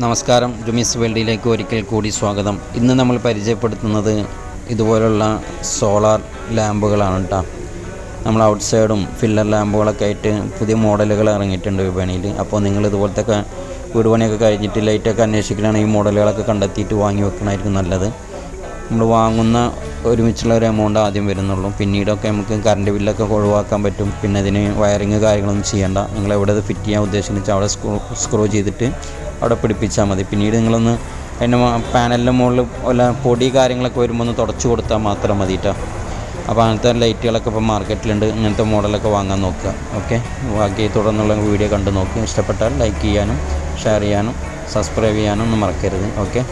നമസ്കാരം, ജുമീസ് വേൾഡിലേക്ക് ഒരിക്കൽ കൂടി സ്വാഗതം. ഇന്ന് നമ്മൾ പരിചയപ്പെടുത്തുന്നത് ഇതുപോലുള്ള സോളാർ ലാമ്പുകളാണ് കേട്ടോ. നമ്മൾ ഔട്ട് സൈഡും ഫില്ലർ ലാമ്പുകളൊക്കെ ആയിട്ട് പുതിയ മോഡലുകൾ ഇറങ്ങിയിട്ടുണ്ട് വിപണിയിൽ. അപ്പോൾ നിങ്ങൾ ഇതുപോലത്തെ വീട് പണിയൊക്കെ കഴിഞ്ഞിട്ട് ലൈറ്റൊക്കെ അന്വേഷിക്കുകയാണെങ്കിൽ ഈ മോഡലുകളൊക്കെ കണ്ടെത്തിയിട്ട് വാങ്ങി വെക്കണമായിരിക്കും നല്ലത്. നമ്മൾ വാങ്ങുന്ന ഒരുമിച്ചുള്ള ഒരു എമൗണ്ട് ആദ്യം വരുന്നുള്ളൂ. പിന്നീടൊക്കെ നമുക്ക് കറണ്ട് ബില്ലൊക്കെ ഒഴിവാക്കാൻ പറ്റും. പിന്നെ ഇതിന് വയറിങ് കാര്യങ്ങളൊന്നും ചെയ്യേണ്ട. നിങ്ങൾ എവിടെ ഇത് ഫിറ്റ് ചെയ്യാൻ ഉദ്ദേശിച്ച് അവിടെ സ്ക്രൂ ചെയ്തിട്ട് അവിടെ പിടിപ്പിച്ചാൽ മതി. പിന്നീട് നിങ്ങളൊന്ന് അതിൻ്റെ പാനലിൻ്റെ മുകളിൽ വല്ല പൊടി കാര്യങ്ങളൊക്കെ വരുമ്പോൾ ഒന്ന് തുടച്ച് കൊടുത്താൽ മാത്രം മതി കേട്ടോ. അപ്പോൾ അങ്ങനത്തെ ലൈറ്റുകളൊക്കെ ഇപ്പോൾ മാർക്കറ്റിലുണ്ട്. ഇങ്ങനത്തെ മോഡലൊക്കെ വാങ്ങാൻ നോക്കുക. ഓക്കെ, ബാക്കി തുടർന്നുള്ള വീഡിയോ കണ്ടു നോക്കുക. ഇഷ്ടപ്പെട്ടാൽ ലൈക്ക് ചെയ്യാനും ഷെയർ ചെയ്യാനും സബ്സ്ക്രൈബ് ചെയ്യാനും ഒന്നും മറക്കരുത്. ഓക്കെ.